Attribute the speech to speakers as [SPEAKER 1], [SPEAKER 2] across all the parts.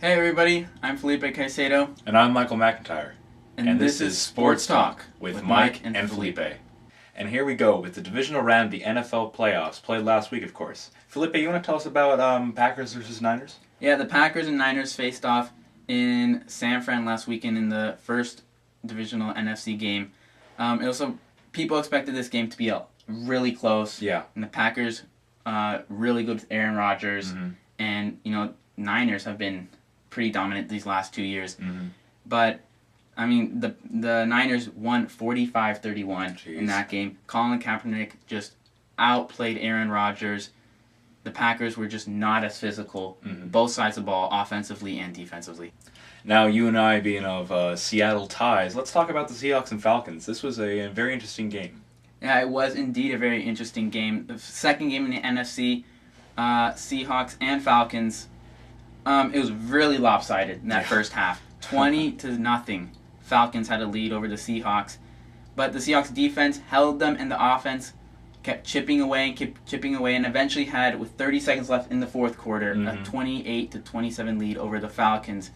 [SPEAKER 1] Hey everybody, I'm Felipe Caicedo.
[SPEAKER 2] And I'm Michael McIntyre.
[SPEAKER 1] And this is Sports Talk
[SPEAKER 2] with Mike and Felipe. And here we go with the Divisional Round, the NFL playoffs, played last week, of course. Felipe, you want to tell us about Packers versus Niners?
[SPEAKER 1] Yeah, the Packers and Niners faced off in San Fran last weekend in the first divisional NFC game. People expected this game to be really close.
[SPEAKER 2] Yeah.
[SPEAKER 1] And the Packers, really good with Aaron Rodgers.
[SPEAKER 2] Mm-hmm.
[SPEAKER 1] And, Niners have been pretty dominant these last 2 years.
[SPEAKER 2] Mm-hmm.
[SPEAKER 1] But, the Niners won 45-31 in that game. Colin Kaepernick just outplayed Aaron Rodgers. The Packers were just not as physical, both sides of the ball, offensively and defensively.
[SPEAKER 2] Now, you and I being of Seattle ties, let's talk about the Seahawks and Falcons. This was a very interesting game.
[SPEAKER 1] Yeah, it was indeed a very interesting game. The second game in the NFC, Seahawks and Falcons, it was really lopsided in that first half. 20-0. Falcons had a lead over the Seahawks. But the Seahawks defense held them, and the offense kept chipping away, and eventually had, with 30 seconds left in the fourth quarter, a 28-27 lead over the Falcons.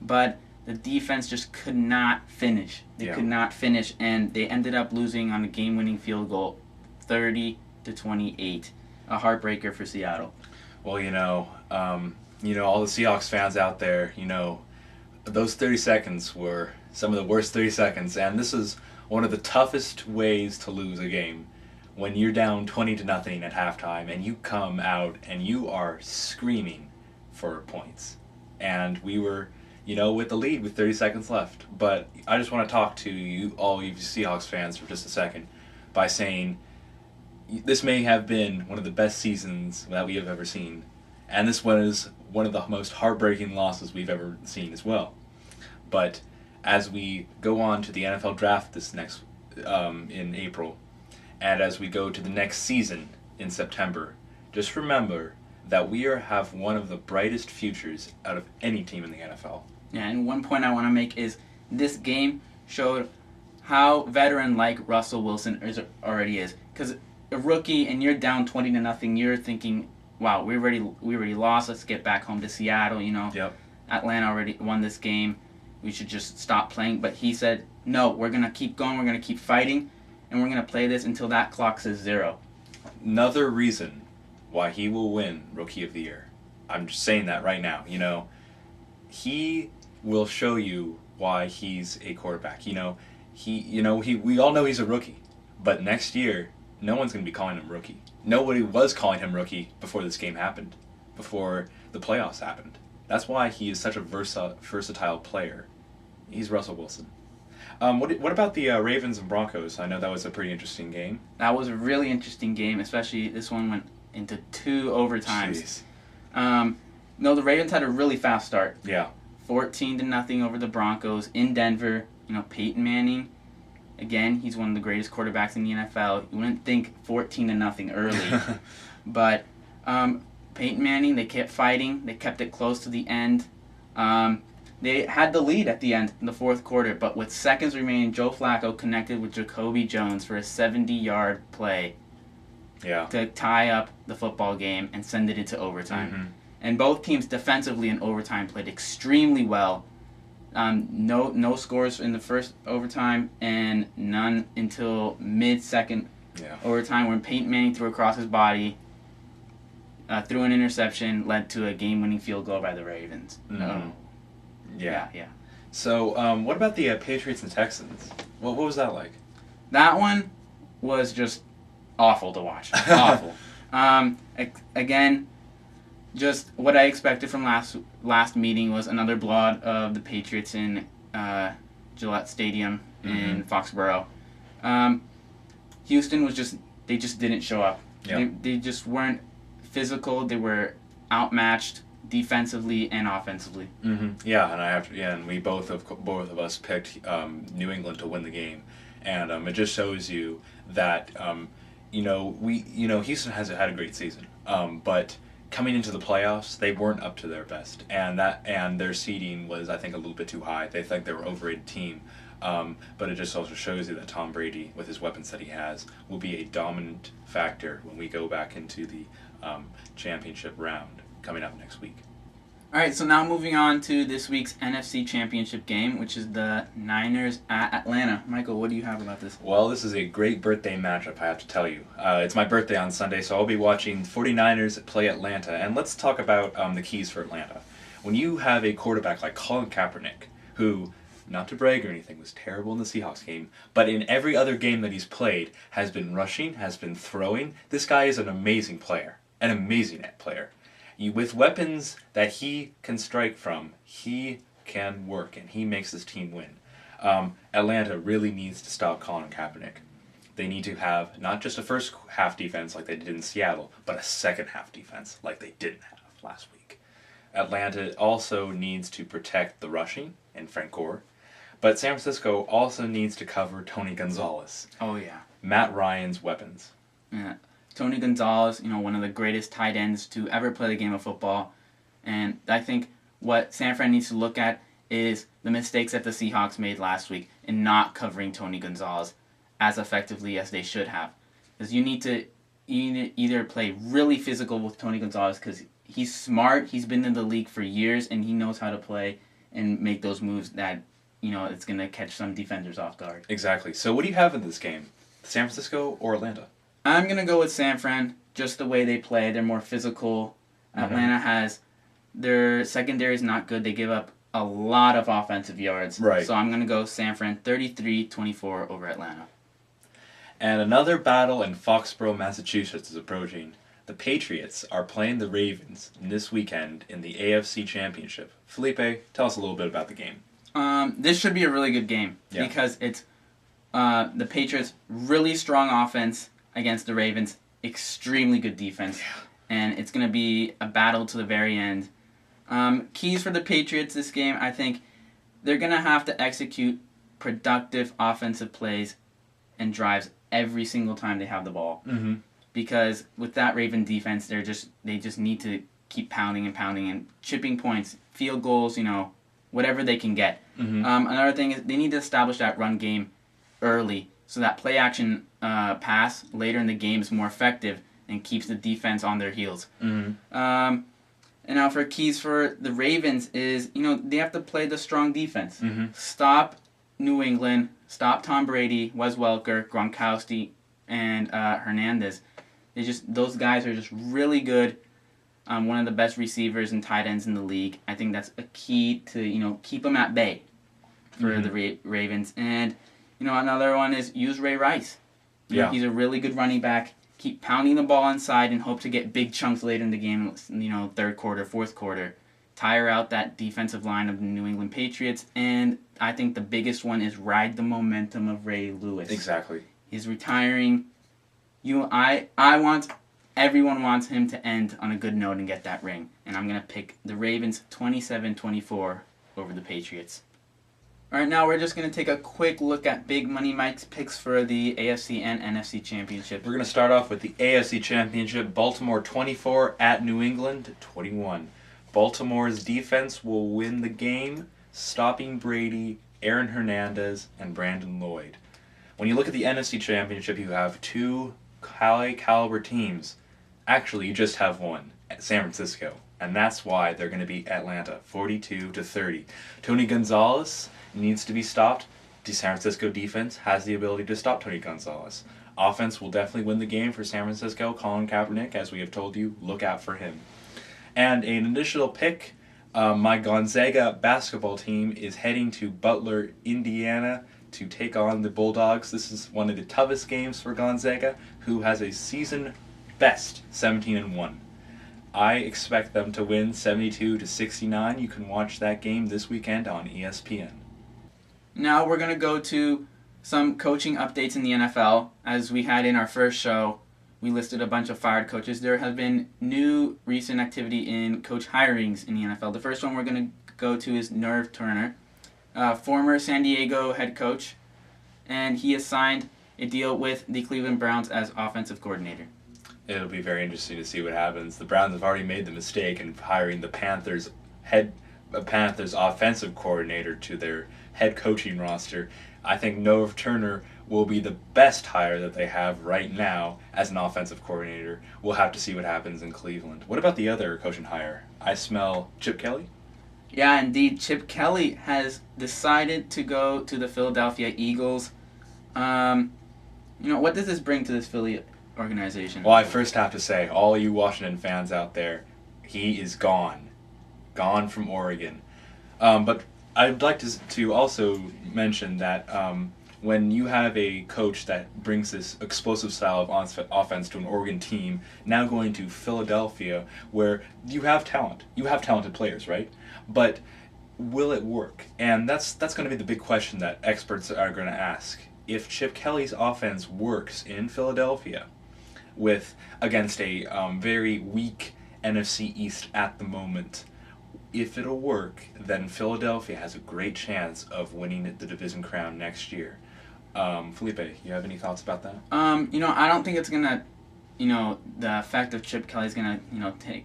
[SPEAKER 1] But the defense just could not finish. They could not finish, and they ended up losing on a game-winning field goal, 30-28. A heartbreaker for Seattle.
[SPEAKER 2] Well, all the Seahawks fans out there, those 30 seconds were some of the worst 30 seconds, and this is one of the toughest ways to lose a game. When you're down 20-0 at halftime and you come out and you are screaming for points. And we were, with the lead with 30 seconds left. But I just want to talk to you, all you Seahawks fans, for just a second by saying this may have been one of the best seasons that we have ever seen. And this was one of the most heartbreaking losses we've ever seen as well. But as we go on to the NFL draft this next in April, and as we go to the next season in September, just remember that we have one of the brightest futures out of any team in the NFL.
[SPEAKER 1] Yeah, and one point I want to make is this game showed how veteran-like Russell Wilson already is. Because a rookie and you're down 20-0, you're thinking, wow, we already lost. Let's get back home to Seattle.
[SPEAKER 2] Yep.
[SPEAKER 1] Atlanta already won this game. We should just stop playing. But he said, no, we're gonna keep going. We're gonna keep fighting, and we're gonna play this until that clock says 0.
[SPEAKER 2] Another reason why he will win Rookie of the Year. I'm just saying that right now. He will show you why he's a quarterback. We all know he's a rookie, but next year no one's going to be calling him rookie. Nobody was calling him rookie before this game happened, before the playoffs happened. That's why he is such a versatile player. He's Russell Wilson. What about the Ravens and Broncos? I know that was a pretty interesting game.
[SPEAKER 1] That was a really interesting game, especially this one went into 2 overtimes.
[SPEAKER 2] Jeez.
[SPEAKER 1] The Ravens had a really fast start.
[SPEAKER 2] Yeah.
[SPEAKER 1] 14-0 over the Broncos in Denver. Peyton Manning, again, he's one of the greatest quarterbacks in the NFL. You wouldn't think 14-0 early. But Peyton Manning, they kept fighting. They kept it close to the end. They had the lead at the end in the fourth quarter, but with seconds remaining, Joe Flacco connected with Jacoby Jones for a 70-yard play to tie up the football game and send it into overtime.
[SPEAKER 2] Mm-hmm.
[SPEAKER 1] And both teams defensively in overtime played extremely well. No scores in the first overtime and none until mid-second overtime when Peyton Manning threw across his body, threw an interception, led to a game-winning field goal by the Ravens.
[SPEAKER 2] Mm-hmm. Yeah.
[SPEAKER 1] So,
[SPEAKER 2] what about the Patriots and Texans? What was that like?
[SPEAKER 1] That one was just awful to watch. Awful. Again, just what I expected from last meeting was another blowout of the Patriots in Gillette Stadium in Foxborough. Houston they just didn't show up.
[SPEAKER 2] Yep.
[SPEAKER 1] They just weren't physical. They were outmatched defensively and offensively.
[SPEAKER 2] Mm-hmm. Yeah, and we both of us picked New England to win the game, and it just shows you that Houston has had a great season, but coming into the playoffs, they weren't up to their best, and their seeding was, I think, a little bit too high. They think they were an overrated team, but it just also shows you that Tom Brady, with his weapons that he has, will be a dominant factor when we go back into the championship round coming up next week.
[SPEAKER 1] All right, so now moving on to this week's NFC Championship game, which is the Niners at Atlanta. Michael, what do you have about this?
[SPEAKER 2] Well, this is a great birthday matchup, I have to tell you. It's my birthday on Sunday, so I'll be watching 49ers play Atlanta. And let's talk about the keys for Atlanta. When you have a quarterback like Colin Kaepernick, who, not to brag or anything, was terrible in the Seahawks game, but in every other game that he's played, has been rushing, has been throwing. This guy is an amazing player, an amazing player. With weapons that he can strike from, he can work, and he makes his team win. Atlanta really needs to stop Colin Kaepernick. They need to have not just a first half defense like they did in Seattle, but a second half defense like they didn't have last week. Atlanta also needs to protect the rushing and Frank Gore, but San Francisco also needs to cover Tony Gonzalez.
[SPEAKER 1] Oh, yeah.
[SPEAKER 2] Matt Ryan's weapons.
[SPEAKER 1] Yeah. Tony Gonzalez, one of the greatest tight ends to ever play the game of football. And I think what San Fran needs to look at is the mistakes that the Seahawks made last week in not covering Tony Gonzalez as effectively as they should have. Because you need to either play really physical with Tony Gonzalez because he's smart, he's been in the league for years, and he knows how to play and make those moves that, it's going to catch some defenders off guard.
[SPEAKER 2] Exactly. So what do you have in this game? San Francisco or Atlanta?
[SPEAKER 1] I'm going to go with San Fran, just the way they play. They're more physical. Atlanta has, their secondary is not good. They give up a lot of offensive yards.
[SPEAKER 2] Right.
[SPEAKER 1] So I'm going to go San Fran 33-24 over Atlanta.
[SPEAKER 2] And another battle in Foxborough, Massachusetts is approaching. The Patriots are playing the Ravens this weekend in the AFC Championship. Felipe, tell us a little bit about the game.
[SPEAKER 1] This should be a really good game because it's the Patriots' really strong offense against the Ravens, extremely good defense, and it's going to be a battle to the very end. Keys for the Patriots this game, I think they're going to have to execute productive offensive plays and drives every single time they have the ball.
[SPEAKER 2] Mm-hmm.
[SPEAKER 1] Because with that Raven defense, they just need to keep pounding and pounding and chipping points, field goals, whatever they can get.
[SPEAKER 2] Mm-hmm.
[SPEAKER 1] Another thing is they need to establish that run game early so that play action pass later in the game is more effective and keeps the defense on their heels.
[SPEAKER 2] Mm-hmm.
[SPEAKER 1] And now for keys for the Ravens is, they have to play the strong defense.
[SPEAKER 2] Mm-hmm.
[SPEAKER 1] Stop New England, stop Tom Brady, Wes Welker, Gronkowski, and Hernandez. Those guys are just really good. One of the best receivers and tight ends in the league. I think that's a key to, keep them at bay for the Ravens. And, another one is use Ray Rice.
[SPEAKER 2] Yeah.
[SPEAKER 1] He's a really good running back. Keep pounding the ball inside and hope to get big chunks later in the game, third quarter, fourth quarter. Tire out that defensive line of the New England Patriots. And I think the biggest one is ride the momentum of Ray Lewis.
[SPEAKER 2] Exactly.
[SPEAKER 1] He's retiring. Everyone wants him to end on a good note and get that ring. And I'm going to pick the Ravens 27-24 over the Patriots. All right, now we're just going to take a quick look at Big Money Mike's picks for the AFC and NFC Championship.
[SPEAKER 2] We're going to start off with the AFC Championship. Baltimore 24 at New England 21. Baltimore's defense will win the game, stopping Brady, Aaron Hernandez, and Brandon Lloyd. When you look at the NFC Championship, you have two high-caliber teams. Actually, you just have one, San Francisco, and that's why they're going to beat Atlanta 42-30. Tony Gonzalez needs to be stopped. The San Francisco defense has the ability to stop Tony Gonzalez. Offense will definitely win the game for San Francisco. Colin Kaepernick, as we have told you, look out for him. And an additional pick, my Gonzaga basketball team is heading to Butler, Indiana, to take on the Bulldogs. This is one of the toughest games for Gonzaga, who has a season best 17-1. I expect them to win 72-69. You can watch that game this weekend on ESPN.
[SPEAKER 1] Now we're going to go to some coaching updates in the NFL. As we had in our first show, we listed a bunch of fired coaches. There have been new recent activity in coach hirings in the NFL. The first one we're going to go to is Nerve Turner, former San Diego head coach, and he has signed a deal with the Cleveland Browns as offensive coordinator.
[SPEAKER 2] It'll be very interesting to see what happens. The Browns have already made the mistake in hiring the Panthers offensive coordinator to their head coaching roster. I think Nerve Turner will be the best hire that they have right now as an offensive coordinator. We'll have to see what happens in Cleveland. What about the other coaching hire? I smell Chip Kelly.
[SPEAKER 1] Yeah, indeed. Chip Kelly has decided to go to the Philadelphia Eagles. What does this bring to this Philly organization?
[SPEAKER 2] Well, I first have to say, all you Washington fans out there, he is gone. Gone from Oregon. But I'd like to also mention that when you have a coach that brings this explosive style of offense to an Oregon team, now going to Philadelphia, where you have talent. You have talented players, right? But will it work? And that's going to be the big question that experts are going to ask. If Chip Kelly's offense works in Philadelphia against a very weak NFC East at the moment, if it'll work, then Philadelphia has a great chance of winning the division crown next year. Felipe, you have any thoughts about that?
[SPEAKER 1] I don't think it's gonna, the effect of Chip Kelly's gonna,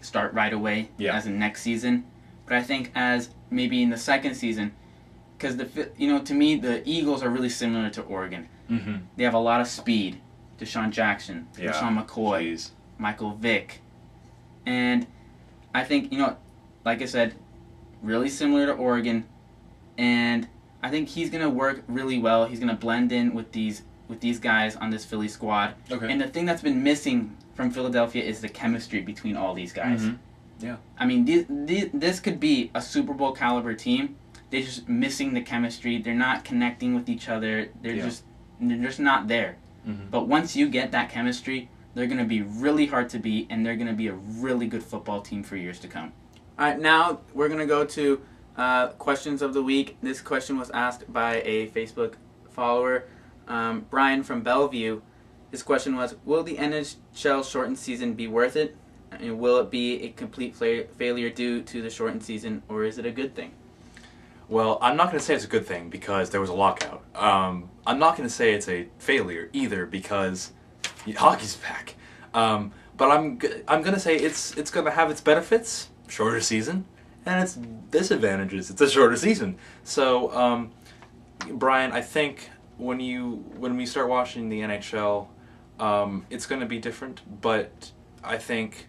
[SPEAKER 1] start right away as in next season. But I think as maybe in the second season, because to me the Eagles are really similar to Oregon.
[SPEAKER 2] Mm-hmm.
[SPEAKER 1] They have a lot of speed. Deshaun Jackson, LaShawn McCoy,
[SPEAKER 2] Jeez.
[SPEAKER 1] Michael Vick, and I think like I said, really similar to Oregon, and I think he's gonna work really well. He's gonna blend in with these guys on this Philly squad.
[SPEAKER 2] Okay.
[SPEAKER 1] And the thing that's been missing from Philadelphia is the chemistry between all these guys.
[SPEAKER 2] Mm-hmm. Yeah.
[SPEAKER 1] I mean, this could be a Super Bowl caliber team. They're just missing the chemistry. They're not connecting with each other. They're just not there.
[SPEAKER 2] Mm-hmm.
[SPEAKER 1] But once you get that chemistry, they're going to be really hard to beat, and they're going to be a really good football team for years to come. All right, now we're going to go to questions of the week. This question was asked by a Facebook follower, Brian from Bellevue. His question was, will the NHL shortened season be worth it? And will it be a complete failure due to the shortened season, or is it a good thing?
[SPEAKER 3] Well, I'm not going to say it's a good thing because there was a lockout. I'm not going to say it's a failure either because hockey's back. But I'm going to say it's going to have its benefits, shorter season, and its disadvantages. It's a shorter season. So, Brian, I think when we start watching the NHL, it's going to be different. But I think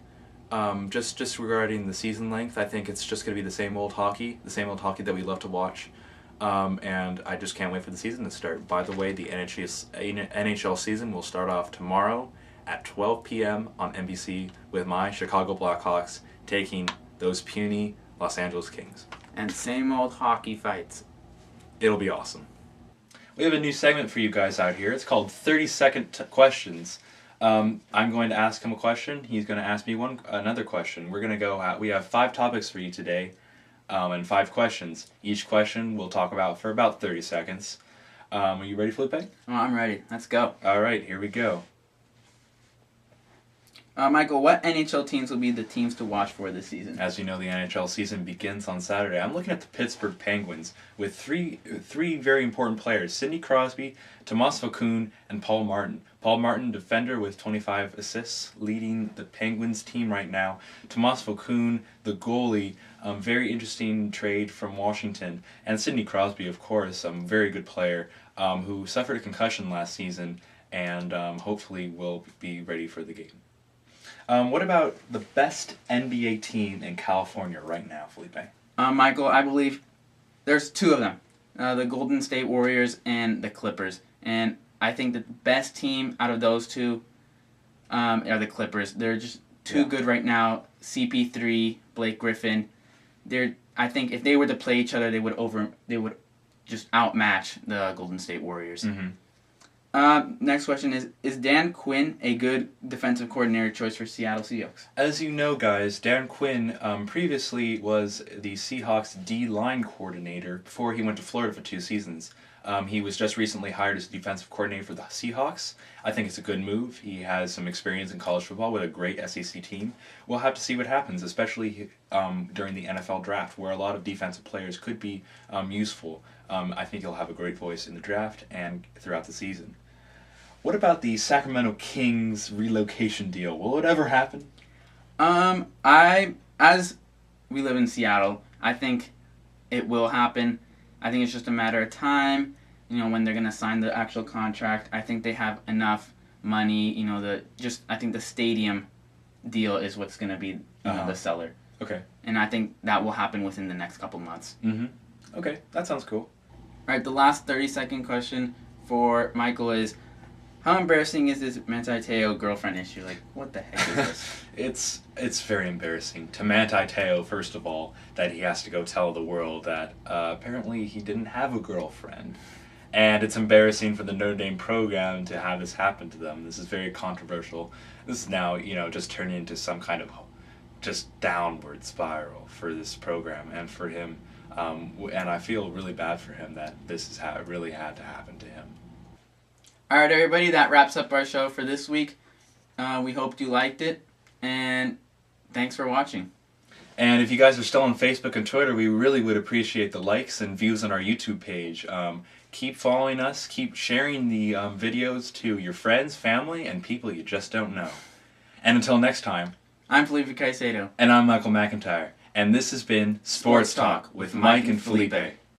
[SPEAKER 3] just regarding the season length, I think it's just going to be the same old hockey that we love to watch. And I just can't wait for the season to start. By the way, the NHL season will start off tomorrow at 12 p.m. on NBC with my Chicago Blackhawks taking those puny Los Angeles Kings.
[SPEAKER 1] And same old hockey fights.
[SPEAKER 3] It'll be awesome.
[SPEAKER 2] We have a new segment for you guys out here. It's called 30-second questions. I'm going to ask him a question. He's going to ask me another question. We're going to go. We have 5 topics for you today, and 5 questions. Each question we'll talk about for about 30 seconds. Are you ready, Felipe?
[SPEAKER 1] Oh, I'm ready. Let's go.
[SPEAKER 2] All right, here we go.
[SPEAKER 1] Michael, what NHL teams will be the teams to watch for this season?
[SPEAKER 2] As you know, the NHL season begins on Saturday. I'm looking at the Pittsburgh Penguins with three very important players: Sidney Crosby, Tomas Vokoun, and Paul Martin. Paul Martin, defender with 25 assists, leading the Penguins team right now. Tomas Vokoun, the goalie, very interesting trade from Washington. And Sidney Crosby, of course, a very good player who suffered a concussion last season and hopefully will be ready for the game. What about the best NBA team in California right now, Felipe?
[SPEAKER 1] Michael, I believe there's 2 of them, the Golden State Warriors and the Clippers. And I think the best team out of those 2 are the Clippers. They're just too good right now. CP3, Blake Griffin. I think if they were to play each other, they would just outmatch the Golden State Warriors.
[SPEAKER 2] Mm-hmm.
[SPEAKER 1] Next question is Dan Quinn a good defensive coordinator choice for Seattle Seahawks?
[SPEAKER 2] As you know, guys, Dan Quinn previously was the Seahawks D-line coordinator before he went to Florida for 2 seasons. He was just recently hired as defensive coordinator for the Seahawks. I think it's a good move. He has some experience in college football with a great SEC team. We'll have to see what happens, especially during the NFL draft, where a lot of defensive players could be useful. I think he'll have a great voice in the draft and throughout the season. What about the Sacramento Kings relocation deal? Will it ever happen?
[SPEAKER 1] As we live in Seattle, I think it will happen. I think it's just a matter of time. when they're gonna sign the actual contract. I think they have enough money. I think the stadium deal is what's gonna be the seller.
[SPEAKER 2] Okay.
[SPEAKER 1] And I think that will happen within the next couple months.
[SPEAKER 2] Okay, that sounds cool.
[SPEAKER 1] All right, the last 30-second question for Michael is, how embarrassing is this Manti Te'o girlfriend issue? Like, what the heck is this?
[SPEAKER 2] It's very embarrassing to Manti Te'o, first of all, that he has to go tell the world that apparently he didn't have a girlfriend. And it's embarrassing for the Notre Dame program to have this happen to them. This is very controversial. This is now, just turning into some kind of just downward spiral for this program and for him. And I feel really bad for him that this has really had to happen to him.
[SPEAKER 1] All right, everybody, that wraps up our show for this week. We hope you liked it, and thanks for watching.
[SPEAKER 2] And if you guys are still on Facebook and Twitter, we really would appreciate the likes and views on our YouTube page. Keep following us, keep sharing the videos to your friends, family, and people you just don't know. And until next time,
[SPEAKER 1] I'm Felipe Caicedo.
[SPEAKER 2] And I'm Michael McIntyre. And this has been Sports Talk with Mike and Felipe.